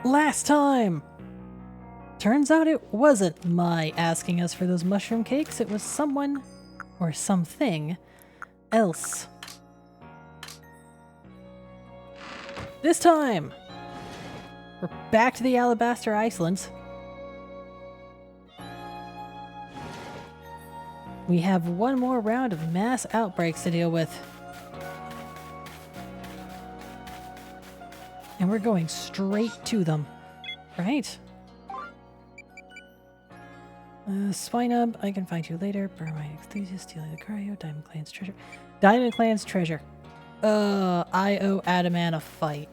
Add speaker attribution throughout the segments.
Speaker 1: Last time! Turns out it wasn't my asking us for those mushroom cakes, it was someone or something else. This time! We're back to the Alabaster Islands. We have one more round of mass outbreaks to deal with. And we're going straight to them, right? Swinub, I can find you later. Burmite enthusiast, stealing the cryo, Diamond Clan's treasure. Diamond Clan's treasure. I owe Adaman a fight.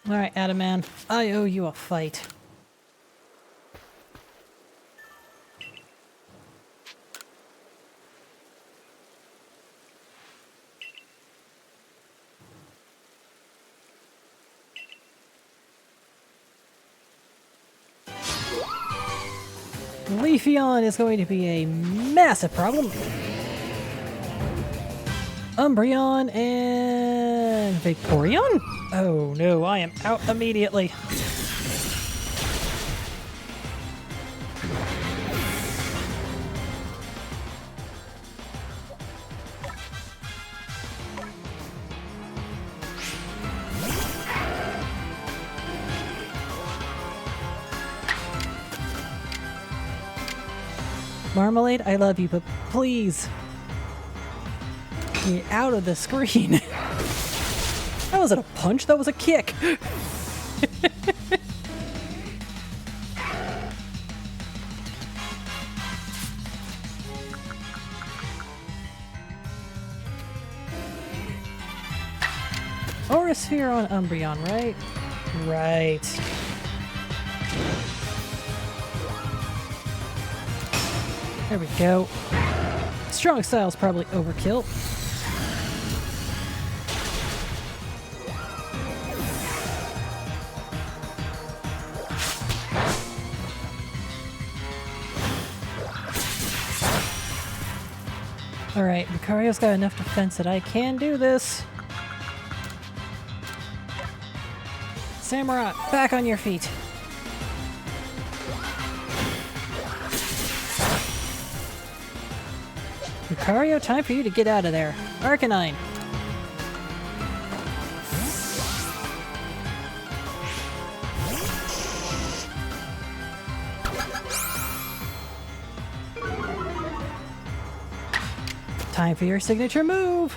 Speaker 1: Alright, Adaman, I owe you a fight. Leafeon is going to be a massive problem. Umbreon and Vaporeon? Oh no, I am out immediately. Marmalade, I love you, but please get out of the screen. That wasn't a punch, that was a kick. Aura Sphere on Umbreon, right? Right. There we go. Strong Style's probably overkill. Alright, Lucario's got enough defense that I can do this. Samurai, back on your feet. Lucario, time for you to get out of there. Arcanine. Time for your signature move.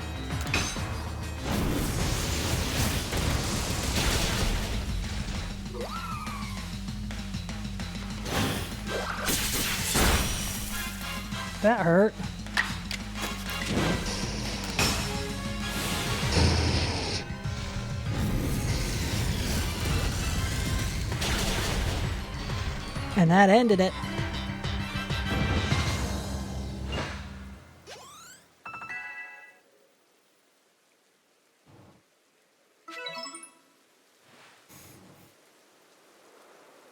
Speaker 1: That hurt. And that ended it.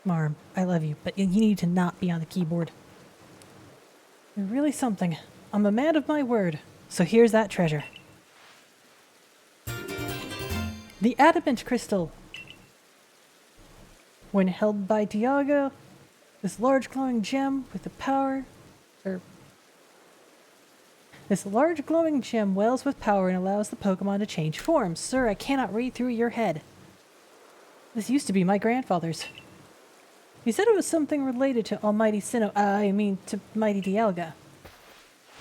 Speaker 1: Marm, I love you, but you need to not be on the keyboard. You're really something. I'm a man of my word. So here's that treasure. The Adamant Crystal. When held by Dialga, this large glowing gem with the power... This large glowing gem wells with power and allows the Pokemon to change forms. Sir, I cannot read through your head. This used to be my grandfather's. You said it was something related to Almighty to Mighty Dialga.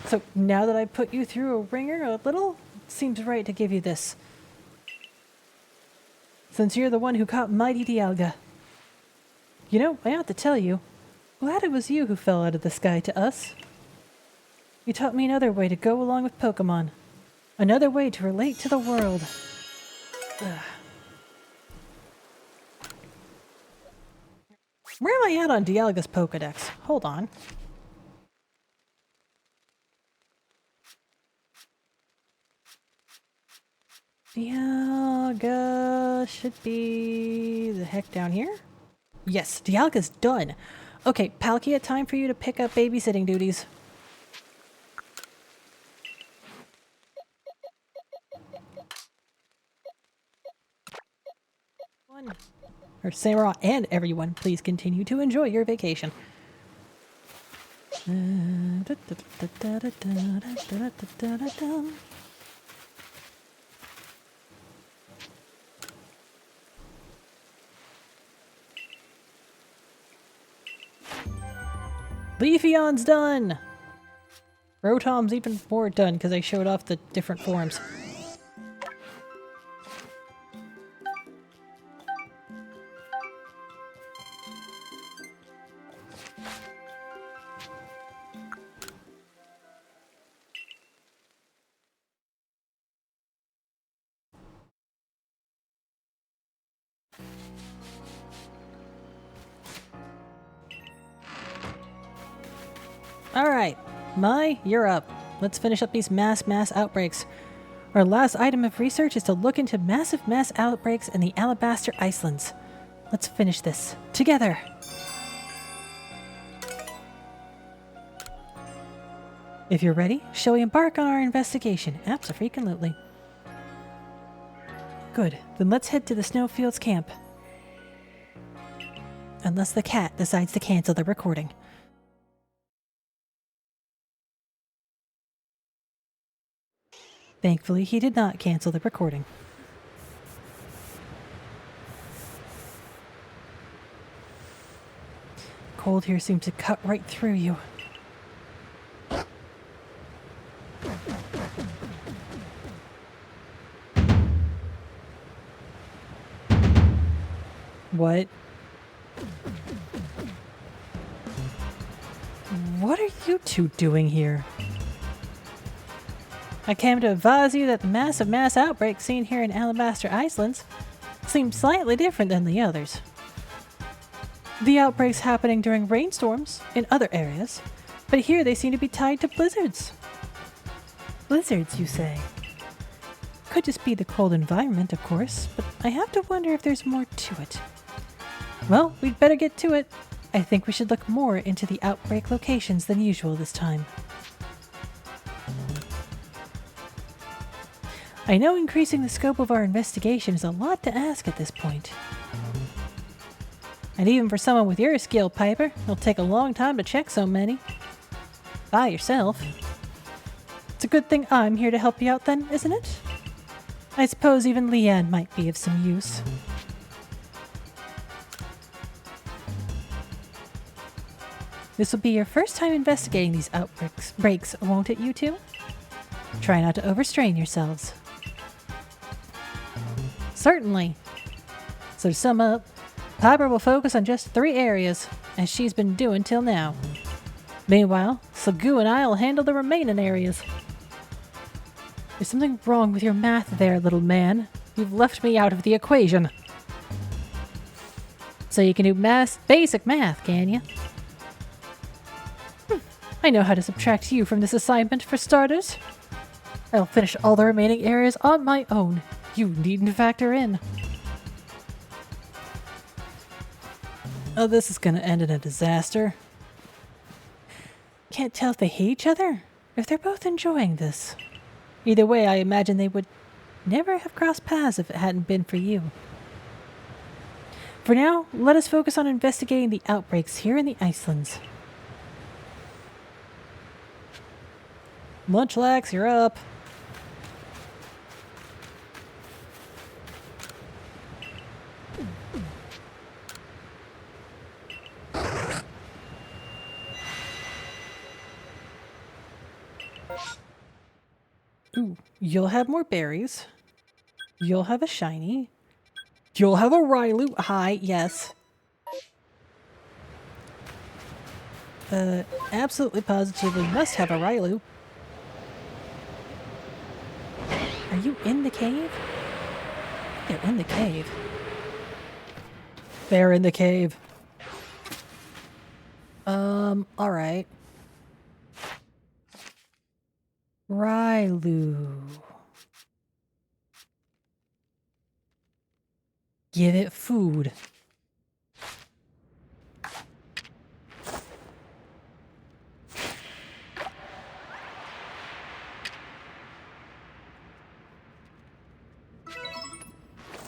Speaker 1: So now that I put you through a ringer a little, it seems right to give you this. Since you're the one who caught Mighty Dialga. You know, I ought to tell you, glad it was you who fell out of the sky to us. You taught me another way to go along with Pokemon. Another way to relate to the world. Ugh. Where am I at on Dialga's Pokedex? Hold on. Dialga should be the heck down here? Yes, Dialga's done. Okay, Palkia, time for you to pick up babysitting duties. Or Samara and everyone, please continue to enjoy your vacation. Leafeon's done! Rotom's even more done because I showed off the different forms. Alright, Mai, you're up. Let's finish up these mass outbreaks. Our last item of research is to look into massive mass outbreaks in the Alabaster Islands. Let's finish this together. If you're ready, shall we embark on our investigation? Abso-freaking-lutely. Good, then let's head to the Snowfields camp. Unless the cat decides to cancel the recording. Thankfully, he did not cancel the recording. Cold here seems to cut right through you. What? What are you two doing here? I came to advise you that the massive mass outbreak seen here in Alabaster Islands seems slightly different than the others. The outbreaks happening during rainstorms in other areas, but here they seem to be tied to blizzards. Blizzards, you say? Could just be the cold environment, of course, but I have to wonder if there's more to it. Well, we'd better get to it. I think we should look more into the outbreak locations than usual this time. I know increasing the scope of our investigation is a lot to ask at this point. And even for someone with your skill, Piper, it'll take a long time to check so many. By yourself. It's a good thing I'm here to help you out then, isn't it? I suppose even Leanne might be of some use. This will be your first time investigating these outbreaks, won't it, you two? Try not to overstrain yourselves. Certainly. So to sum up, Piper will focus on just 3 areas, as she's been doing till now. Meanwhile, Sagu and I will handle the remaining areas. There's something wrong with your math there, little man. You've left me out of the equation. So you can do basic math, can you? I know how to subtract you from this assignment, for starters. I'll finish all the remaining areas on my own. You needn't factor in. Oh, this is gonna end in a disaster. Can't tell if they hate each other, or if they're both enjoying this. Either way, I imagine they would never have crossed paths if it hadn't been for you. For now, let us focus on investigating the outbreaks here in the Icelands. Munchlax, you're up. Ooh, you'll have more berries. You'll have a shiny. You'll have a Rilou. Hi, yes. Absolutely positively must have a Rilou. Are you in the cave? They're in the cave. They're in the cave. Alright. Rilou. Give it food.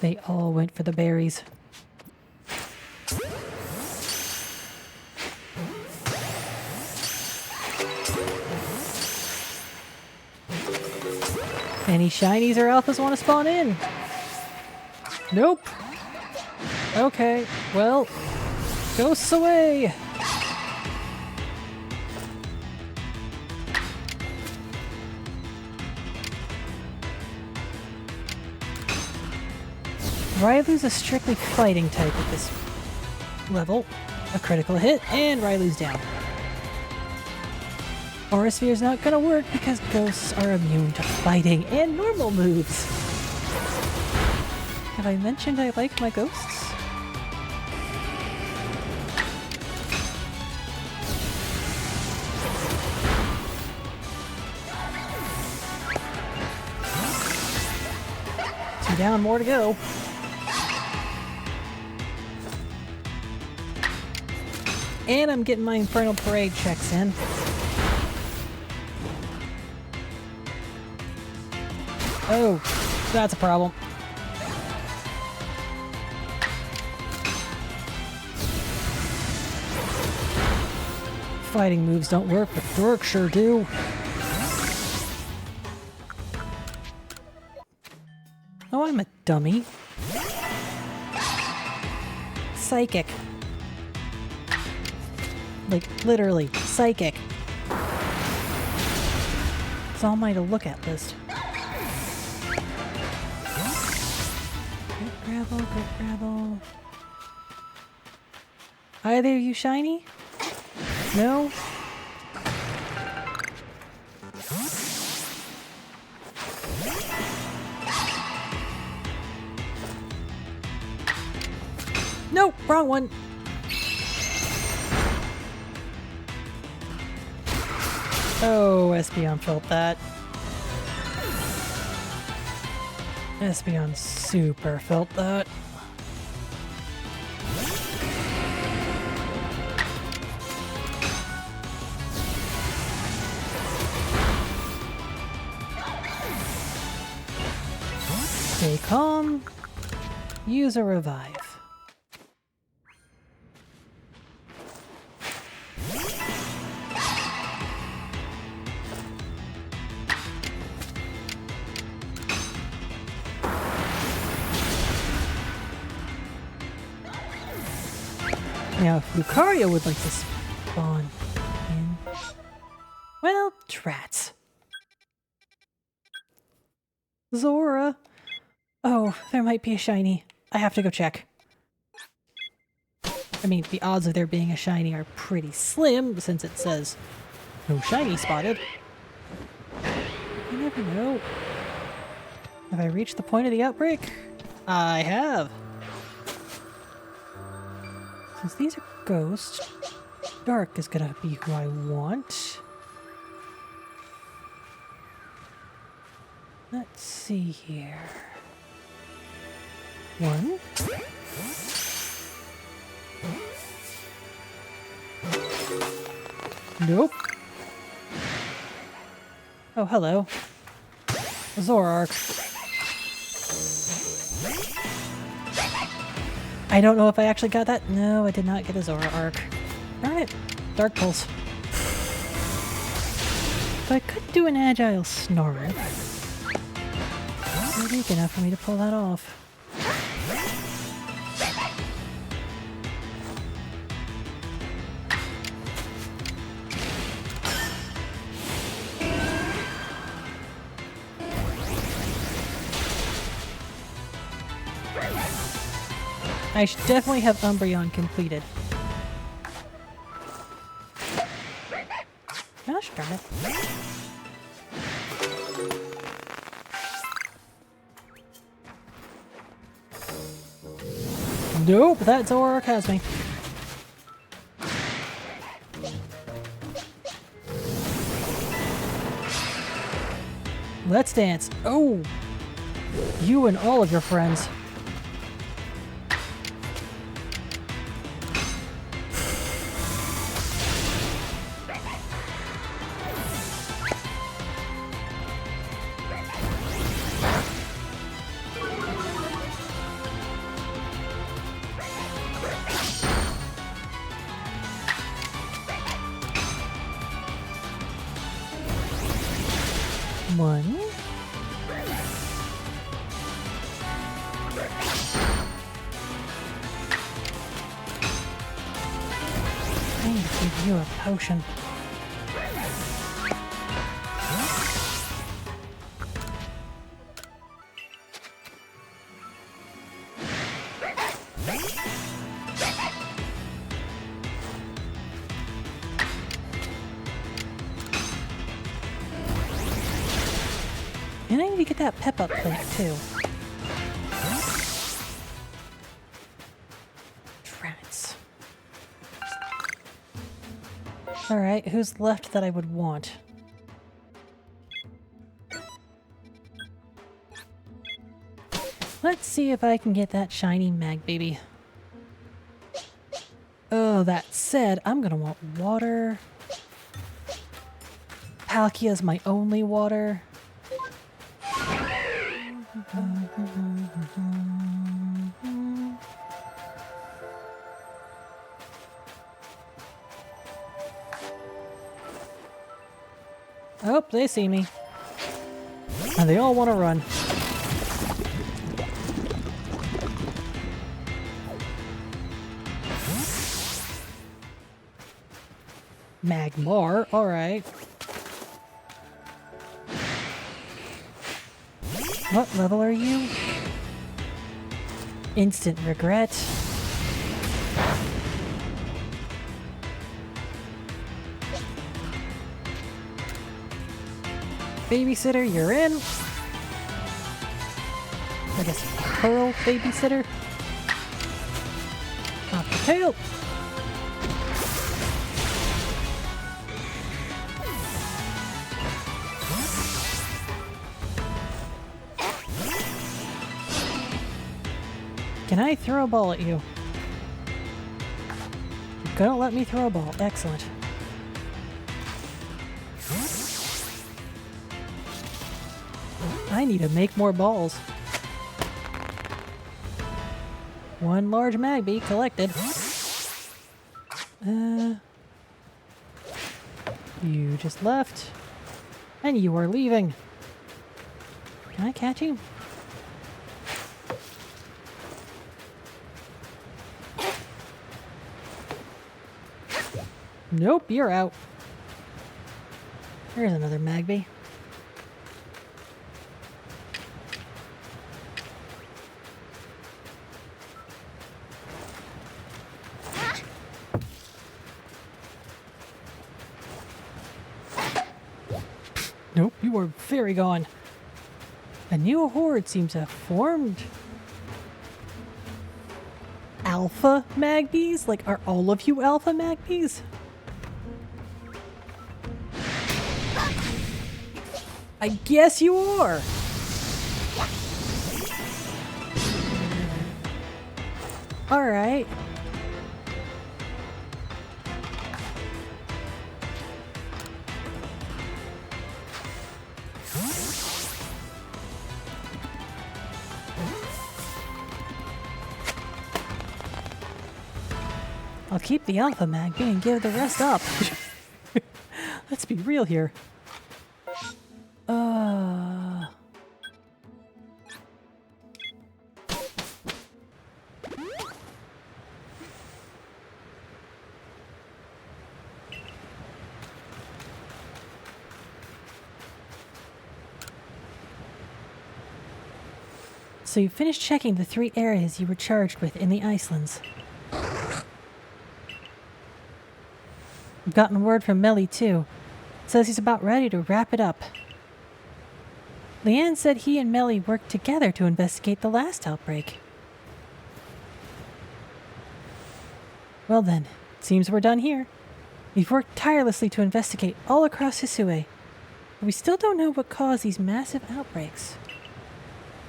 Speaker 1: They all went for the berries. Any shinies or alphas want to spawn in? Nope. Okay, well, ghosts away. Rilu's a strictly fighting type at this level. A critical hit, and Rilu's down. Aura Sphere's not gonna work because ghosts are immune to fighting and normal moves. Have I mentioned I like my ghosts? Two down, more to go. And I'm getting my Infernal Parade checks in. Oh, that's a problem. Fighting moves don't work, but Dork sure do. Oh, I'm a dummy. Psychic. Like, literally, psychic. It's all my to look at list. Good gravel. Either of you shiny? No? Nope, wrong one. Oh, Espeon felt that. Espeon super felt that. Stay calm. Use a revive. Now, if Lucario would like to spawn in... Well, trats. Zoura. Oh, there might be a shiny. I have to go check. I mean, the odds of there being a shiny are pretty slim, since it says no shiny spotted. You never know. Have I reached the point of the outbreak? I have. Since these are ghosts, Dark is gonna be who I want. Let's see here. One. Nope. Oh, hello. Zoroark. I don't know if I actually got that. No, I did not get a Zoroark. Alright. Dark Pulse. But I could do an Agile Snarl. It's weak enough for me to pull that off. I should definitely have Umbreon completed. Gosh darn it. Nope, that Zoroark has me. Let's dance. Oh! You and all of your friends. One. I need to give you a potion. And I need to get that pep up plate too. Rats. Alright, who's left that I would want? Let's see if I can get that shiny Magby. Oh, that said, I'm gonna want water. Palkia's my only water. Oh, they see me. And they all want to run. Magmar, alright. What level are you? Instant regret. Babysitter, you're in. I guess Pearl Babysitter. Off the tail. Can I throw a ball at you? You're gonna let me throw a ball. Excellent. I need to make more balls. One large Magby collected. You just left. And you are leaving. Can I catch you? Nope, you're out. There's another Magby. Nope, you are very gone. A new horde seems to have formed. Alpha Magbys? Like, are all of you Alpha Magbys? I guess you are. All right. I'll keep the Alpha Magby and give the rest up. Let's be real here. So you finished checking the 3 areas you were charged with in the Icelands. I've gotten word from Melly too. Says he's about ready to wrap it up. Leanne said he and Melly worked together to investigate the last outbreak. Well then, it seems we're done here. We've worked tirelessly to investigate all across Hisue, but we still don't know what caused these massive outbreaks.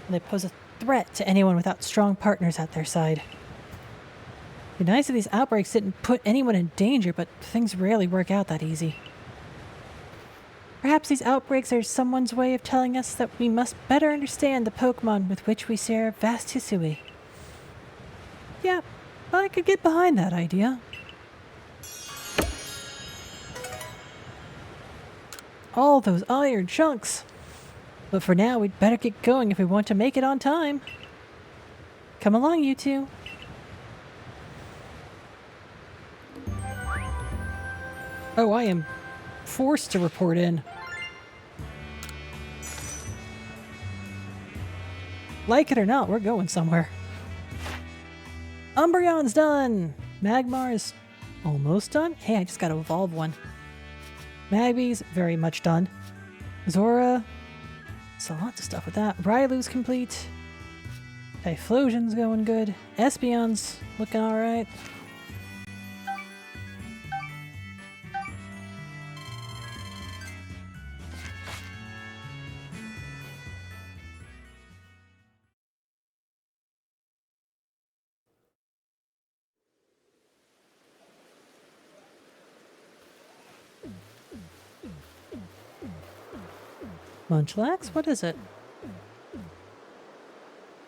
Speaker 1: They pose a threat to anyone without strong partners at their side. It'd be nice if these outbreaks didn't put anyone in danger, but things rarely work out that easy. Perhaps these outbreaks are someone's way of telling us that we must better understand the Pokémon with which we share vast Hisui. Yeah, I could get behind that idea. All those iron chunks. But for now, we'd better get going if we want to make it on time. Come along, you two. Oh, I am forced to report in. Like it or not, we're going somewhere. Umbreon's done! Magmar's almost done? Hey, I just gotta evolve one. Magby's very much done. Zoura. So lots of stuff with that. Rylou's complete. Typhlosion's going good. Espeon's looking alright. Munchlax? What is it?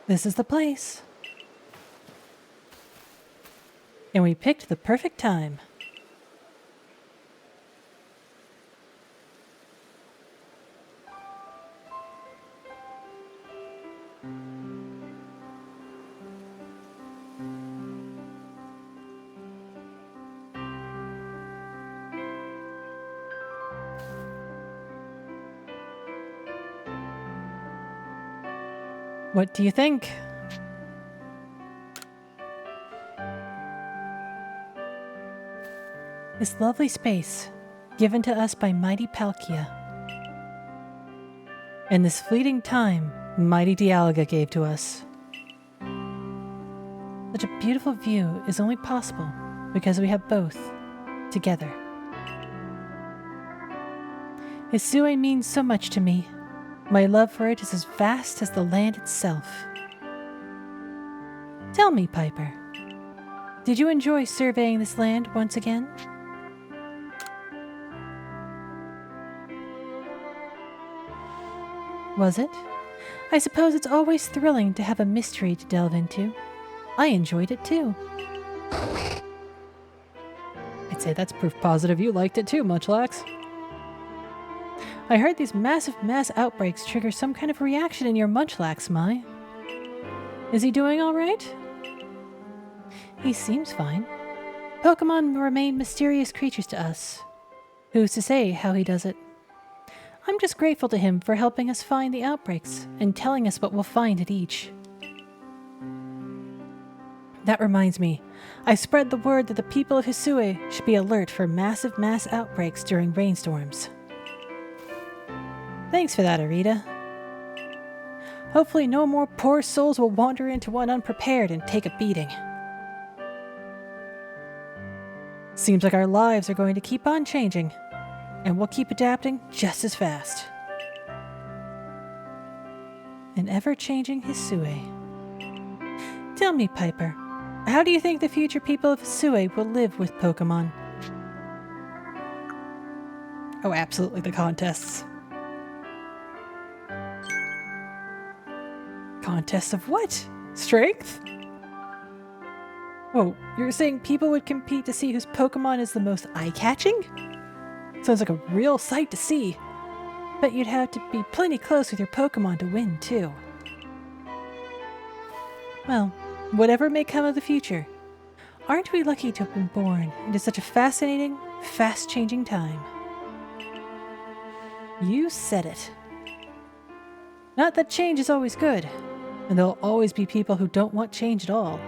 Speaker 1: This is the place. And we picked the perfect time. What do you think? This lovely space, given to us by mighty Palkia. And this fleeting time, mighty Dialga gave to us. Such a beautiful view is only possible because we have both, together. Hisui means so much to me. My love for it is as vast as the land itself. Tell me, Piper, did you enjoy surveying this land once again? Was it? I suppose it's always thrilling to have a mystery to delve into. I enjoyed it too. I'd say that's proof positive you liked it too, Munchlax. I heard these massive mass outbreaks trigger some kind of reaction in your Munchlax, Mai. Is he doing alright? He seems fine. Pokémon remain mysterious creatures to us. Who's to say how he does it? I'm just grateful to him for helping us find the outbreaks and telling us what we'll find at each. That reminds me, I spread the word that the people of Hisui should be alert for massive mass outbreaks during rainstorms. Thanks for that, Arita. Hopefully no more poor souls will wander into one unprepared and take a beating. Seems like our lives are going to keep on changing, and we'll keep adapting just as fast. An ever-changing Hisui. Tell me, Piper, how do you think the future people of Hisui will live with Pokémon? Oh, absolutely the contests. Contests of what? Strength? Whoa, you're saying people would compete to see whose Pokémon is the most eye-catching? Sounds like a real sight to see. But you'd have to be plenty close with your Pokémon to win, too. Well, whatever may come of the future, aren't we lucky to have been born into such a fascinating, fast-changing time? You said it. Not that change is always good, and there'll always be people who don't want change at all.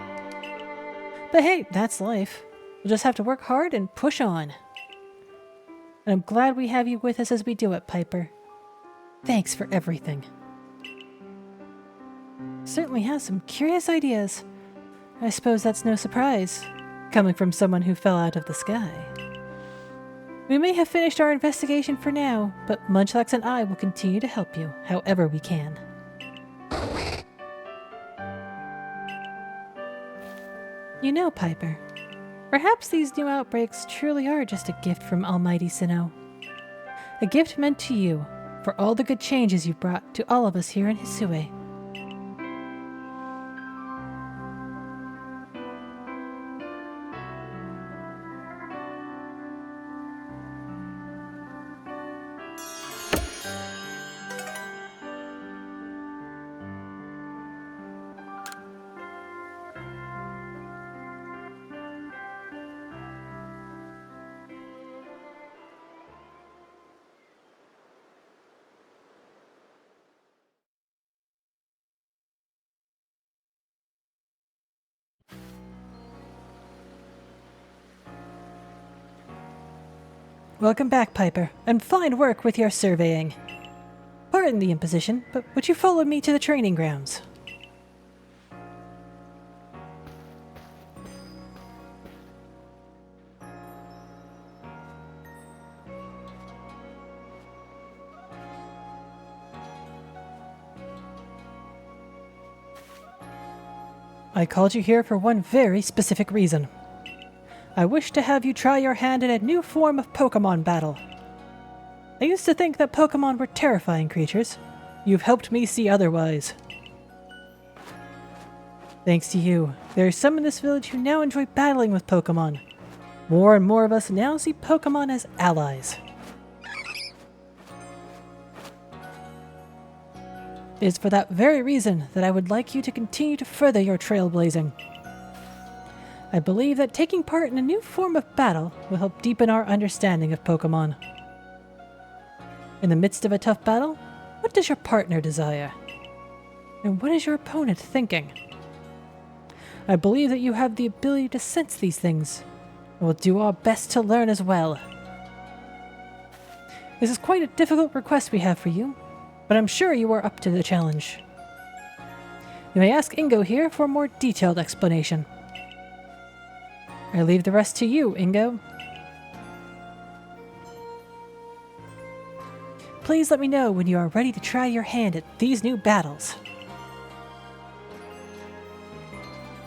Speaker 1: But hey, that's life. We'll just have to work hard and push on. And I'm glad we have you with us as we do it, Piper. Thanks for everything. Certainly has some curious ideas. I suppose that's no surprise, coming from someone who fell out of the sky. We may have finished our investigation for now, but Munchlax and I will continue to help you however we can. You know, Piper, perhaps these new outbreaks truly are just a gift from Almighty Sinnoh. A gift meant to you for all the good changes you've brought to all of us here in Hisui. Welcome back, Piper, and fine work with your surveying. Pardon the imposition, but would you follow me to the training grounds? I called you here for one very specific reason. I wish to have you try your hand at a new form of Pokémon battle. I used to think that Pokémon were terrifying creatures. You've helped me see otherwise. Thanks to you, there are some in this village who now enjoy battling with Pokémon. More and more of us now see Pokémon as allies. It is for that very reason that I would like you to continue to further your trailblazing. I believe that taking part in a new form of battle will help deepen our understanding of Pokémon. In the midst of a tough battle, what does your partner desire? And what is your opponent thinking? I believe that you have the ability to sense these things, and will do our best to learn as well. This is quite a difficult request we have for you, but I'm sure you are up to the challenge. You may ask Ingo here for a more detailed explanation. I leave the rest to you, Ingo. Please let me know when you are ready to try your hand at these new battles.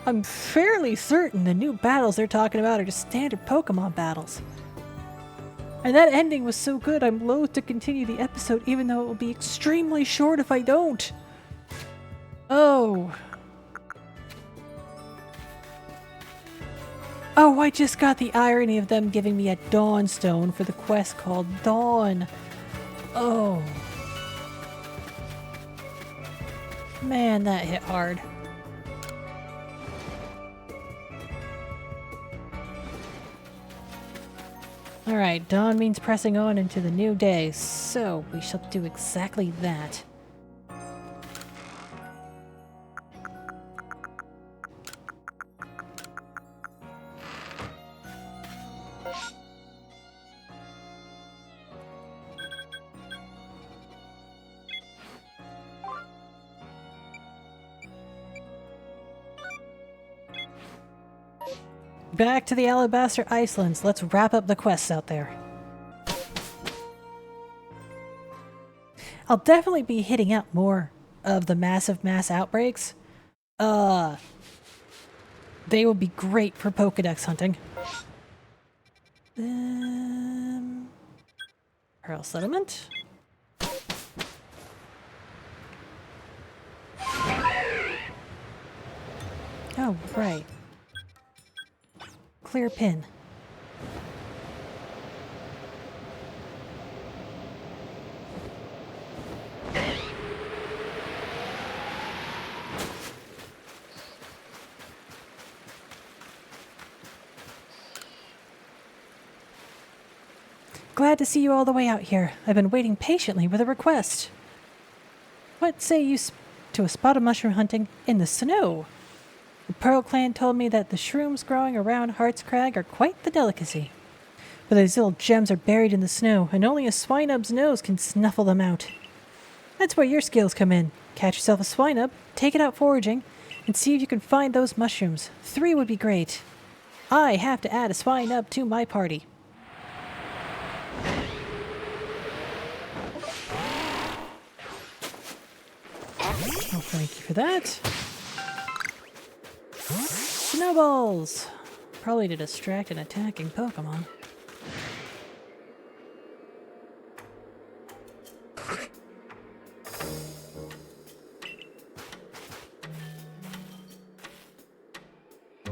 Speaker 1: I'm fairly certain the new battles they're talking about are just standard Pokemon battles. And that ending was so good I'm loath to continue the episode even though it will be extremely short if I don't. Oh. Oh, I just got the irony of them giving me a Dawn Stone for the quest called Dawn. Oh. Man, that hit hard. Alright, dawn means pressing on into the new day, so we shall do exactly that. Back to the Alabaster Icelands. Let's wrap up the quests out there. I'll definitely be hitting up more of the mass outbreaks. They will be great for Pokedex hunting. Pearl Settlement. Oh, right. Clear pin. Glad to see you all the way out here. I've been waiting patiently with a request. What say you to a spot of mushroom hunting in the snow? The Pearl Clan told me that the shrooms growing around Heart's Crag are quite the delicacy. But these little gems are buried in the snow, and only a Swinub's nose can snuffle them out. That's where your skills come in. Catch yourself a Swinub, take it out foraging, and see if you can find those mushrooms. 3 would be great. I have to add a Swinub to my party. Oh, thank you for that. Snowballs! Probably to distract an attacking Pokemon.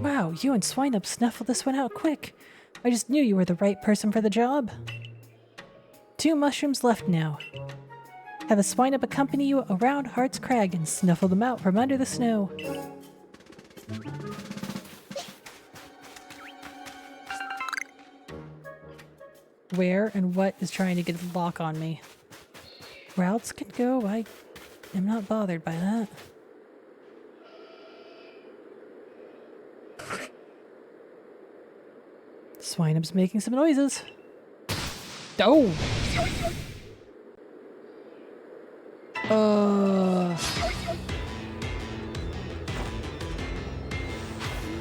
Speaker 1: Wow, you and Swinub snuffled this one out quick. I just knew you were the right person for the job. 2 mushrooms left now. Have a Swinub accompany you around Heart's Crag and snuffle them out from under the snow. Where and what is trying to get a lock on me? Routes can go, I am not bothered by that. Swinub's making some noises. Oh!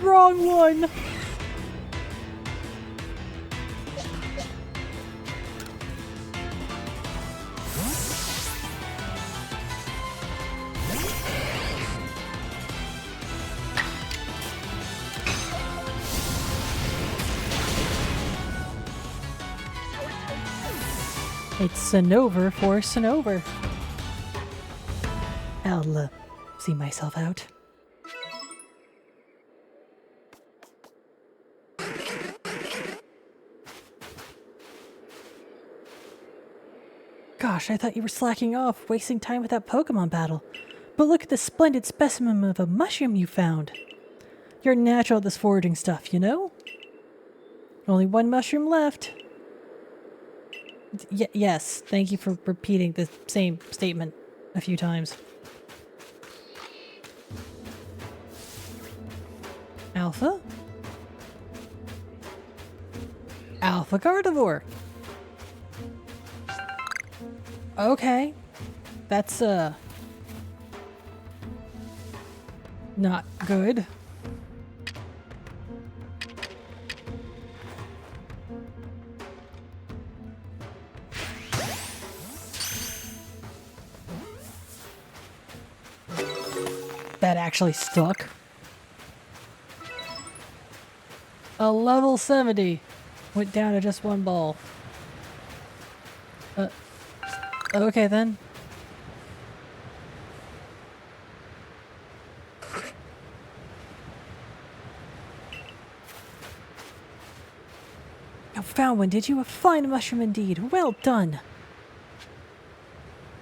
Speaker 1: Wrong one! It's an over for an over. I'll see myself out. Gosh, I thought you were slacking off, wasting time with that Pokemon battle. But look at this splendid specimen of a mushroom you found. You're natural at this foraging stuff, you know? Only one mushroom left. Yes, thank you for repeating the same statement a few times. Alpha? Alpha Gardevoir. Okay. That's, not good. That actually stuck. A level 70 went down to just one ball. Okay then. You found one, did you? A fine mushroom indeed. Well done.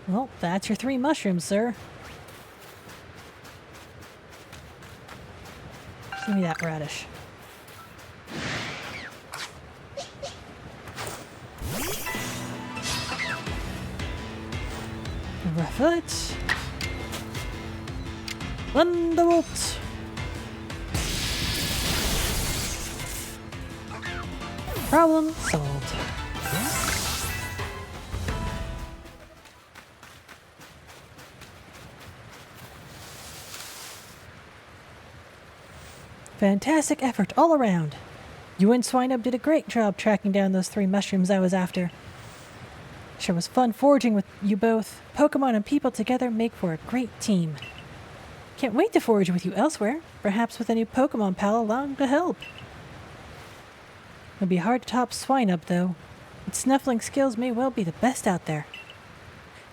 Speaker 1: Well, that's your 3 mushrooms, sir. Give me that radish. Reflet. Thunderbolt. Problem solved. Fantastic effort all around. You and Swineup did a great job tracking down those 3 mushrooms I was after. Sure was fun foraging with you both. Pokemon and people together make for a great team. Can't wait to forage with you elsewhere, perhaps with a new Pokemon pal along to help. It'll be hard to top Swineup though. Its snuffling skills may well be the best out there.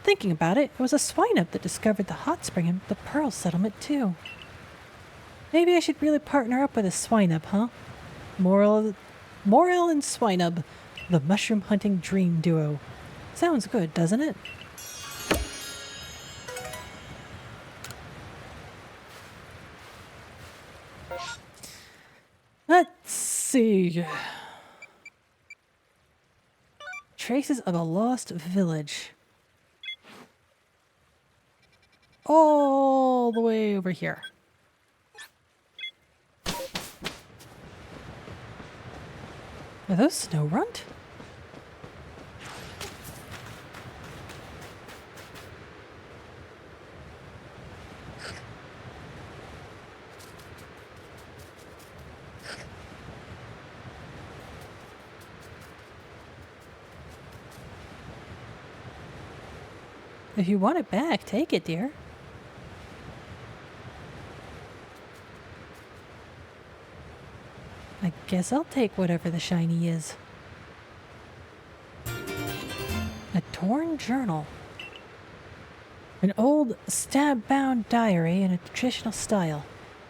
Speaker 1: Thinking about it, it was a Swineup that discovered the hot spring in the Pearl settlement too. Maybe I should really partner up with a Swineup, huh? Morel and Swineup, the mushroom hunting dream duo. Sounds good, doesn't it? Let's see. Traces of a lost village. All the way over here. Are those Snorunt? If you want it back, take it, dear. I guess I'll take whatever the shiny is. A torn journal. An old stab-bound diary in a traditional style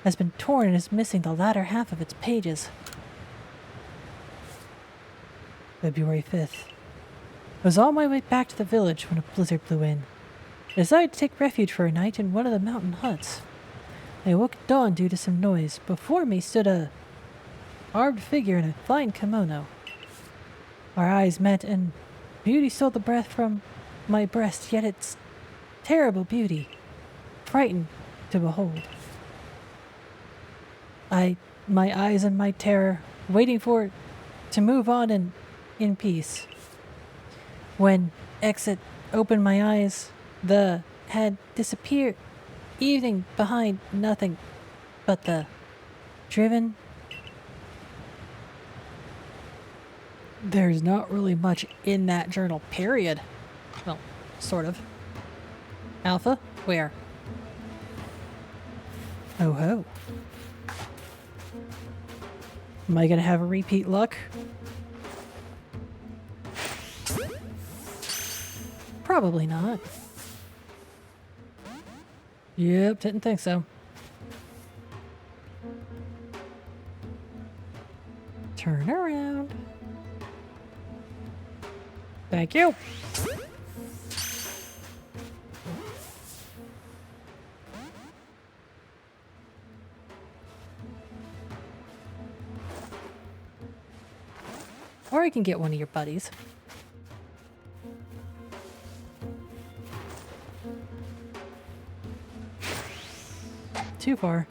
Speaker 1: has been torn and is missing the latter half of its pages. February 5th. I was on my way back to the village when a blizzard blew in. I decided to take refuge for a night in one of the mountain huts. I awoke at dawn due to some noise. Before me stood a armed figure in a fine kimono. Our eyes met, and beauty stole the breath from my breast, yet its terrible beauty, frightened to behold. My eyes in my terror, waiting for it to move on and in peace. When exit opened my eyes, the had disappeared. Evening behind nothing but the driven. There's not really much in that journal, period. Well, sort of. Alpha? Where? Oh ho. Am I gonna have a repeat luck? Probably not. Yep, didn't think so. Turn around. Thank you. Or I can get one of your buddies. Too far.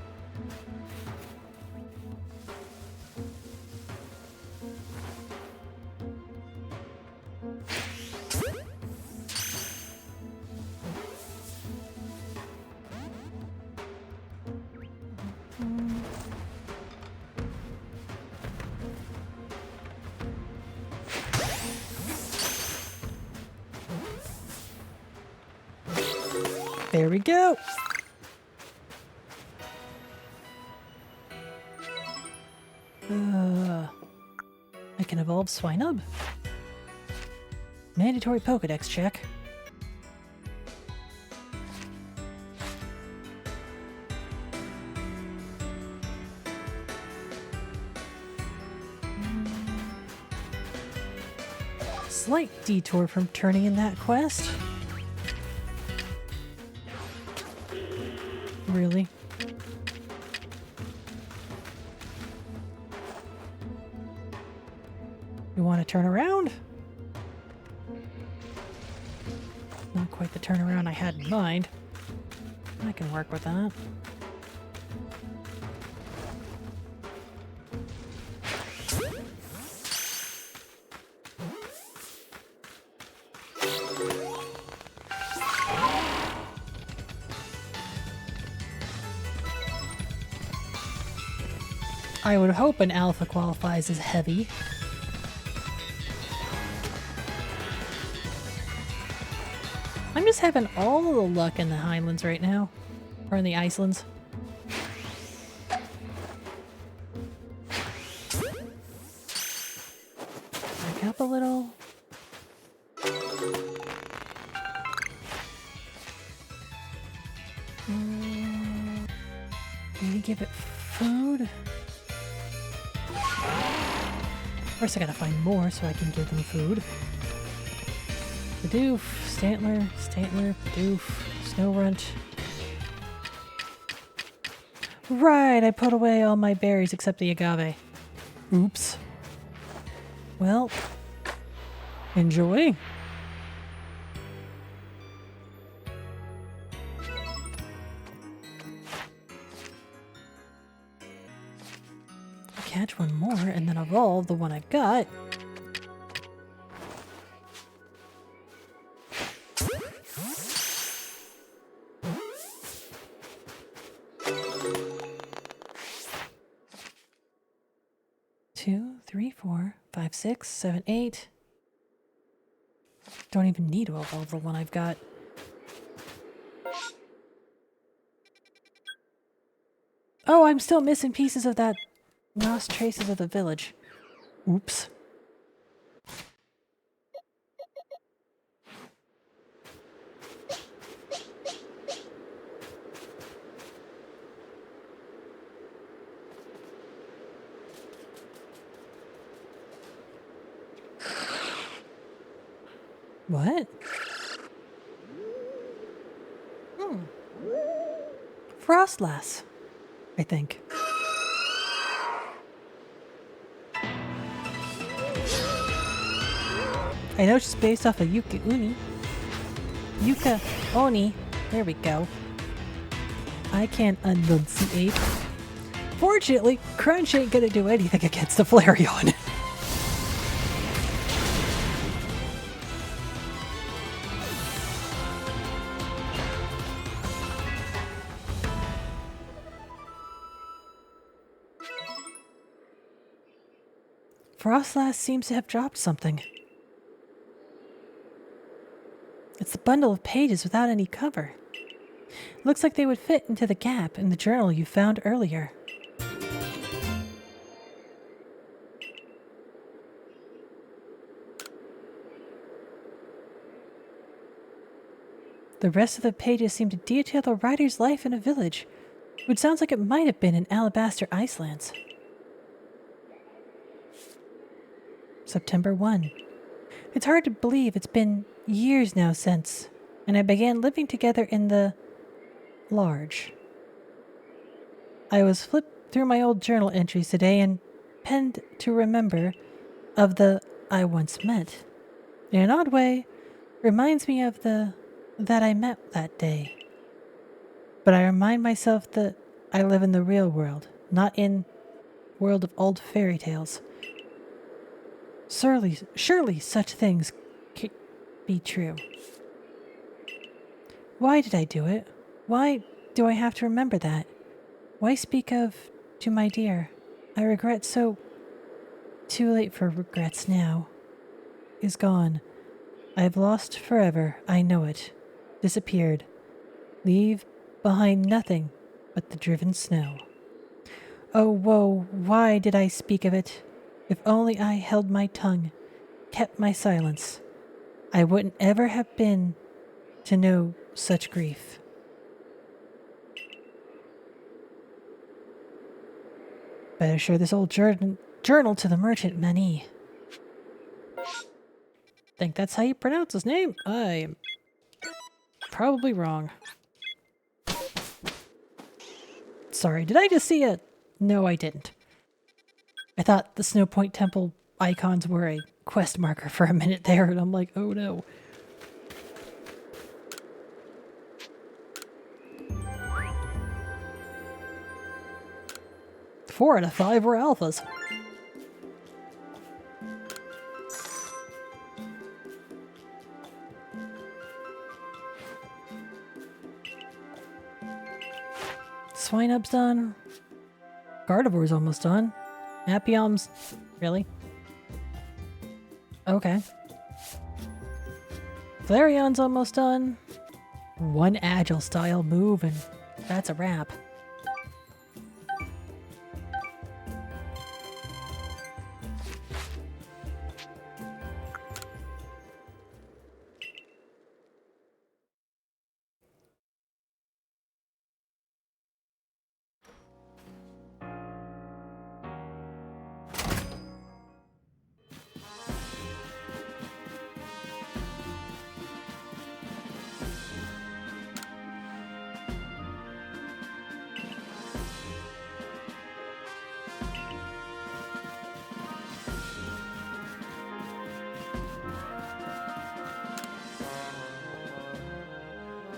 Speaker 1: There we go. I can evolve Swinub. Mandatory Pokedex check. Slight detour from turning in that quest. Really? You want to turn around? Not quite the turnaround I had in mind. I can work with that. I would hope an alpha qualifies as heavy. I'm just having all the luck in the Highlands right now. Or in the Icelands. Back up a little. Maybe give it food? First I gotta find more so I can give them food. Bidoof, Stantler, Bidoof, Snowrunt. Right, I put away all my berries except the agave. Oops. Well, enjoy. Catch one more and then evolve the one I've got. Two, three, 4, 5, 6, 7, 8. Don't even need to evolve the one I've got. Oh, I'm still missing pieces of that lost traces of the village. Oops. What? Frostlass, I think. I know she's based off of Yuka Uni. Yuka Oni. There we go. I can't enunciate. Fortunately, Crunch ain't gonna do anything against the Flareon. Frostlass seems to have dropped something. It's the bundle of pages without any cover. Looks like they would fit into the gap in the journal you found earlier. The rest of the pages seem to detail the writer's life in a village, which sounds like it might have been in Alabaster Icelands. September 1. It's hard to believe it's been years now since, and I began living together in the large. I was flipped through my old journal entries today and penned to remember of the I once met. In an odd way, reminds me of the that I met that day. But I remind myself that I live in the real world, not in world of old fairy tales. Surely such things can't be true. Why did I do it? Why do I have to remember that? Why speak of to my dear? I regret so. Too late for regrets now. Is gone. I have lost forever, I know it. Disappeared. Leave behind nothing but the driven snow. Oh woe, why did I speak of it? If only I held my tongue, kept my silence, I wouldn't ever have been to know such grief. Better show this old journal to the merchant Mani. Think that's how you pronounce his name? I am probably wrong. Sorry, did I just see a... No, I didn't. I thought the Snow Point Temple icons were a quest marker for a minute there, and I'm like, oh no. Four out of 5 were alphas. Swinub's done. Gardevoir's almost done. Appium's... Really? Okay. Flareon's almost done. One agile style move and that's a wrap.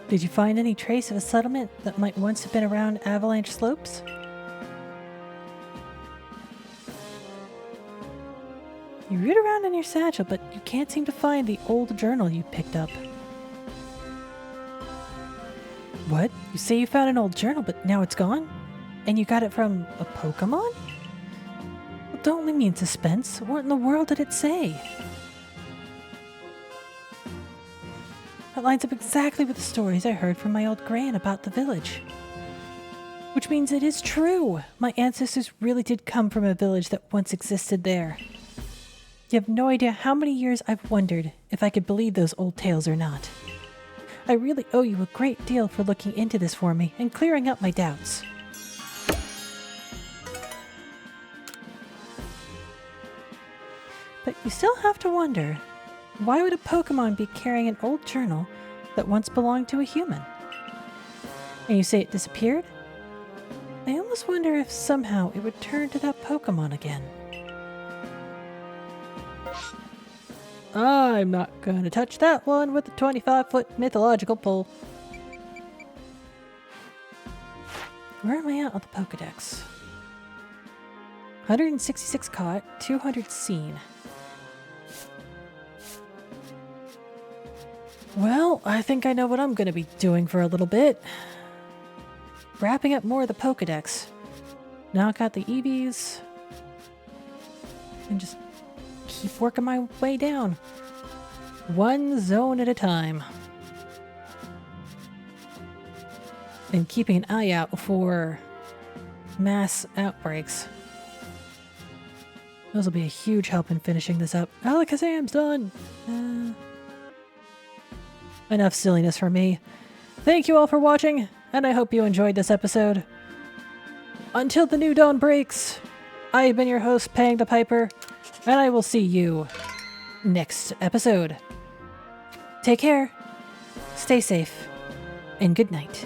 Speaker 1: Did you find any trace of a settlement that might once have been around Avalanche Slopes? You root around in your satchel, but you can't seem to find the old journal you picked up. What? You say you found an old journal, but now it's gone? And you got it from a Pokémon? Well, don't leave me in suspense. What in the world did it say? That lines up exactly with the stories I heard from my old gran about the village. Which means it is true! My ancestors really did come from a village that once existed there. You have no idea how many years I've wondered if I could believe those old tales or not. I really owe you a great deal for looking into this for me and clearing up my doubts. But you still have to wonder, why would a Pokémon be carrying an old journal that once belonged to a human? And you say it disappeared? I almost wonder if somehow it would turn to that Pokémon again. I'm not going to touch that one with a 25-foot mythological pole. Where am I at on the Pokedex? 166 caught, 200 seen. Well, I think I know what I'm going to be doing for a little bit. Wrapping up more of the Pokedex. Now I got the EVs. And just keep working my way down. One zone at a time. And keeping an eye out for mass outbreaks. Those will be a huge help in finishing this up. Alakazam's done! Enough silliness from me. Thank you all for watching, and I hope you enjoyed this episode. Until the new dawn breaks, I have been your host, Pang the Piper, and I will see you next episode. Take care, stay safe, and good night.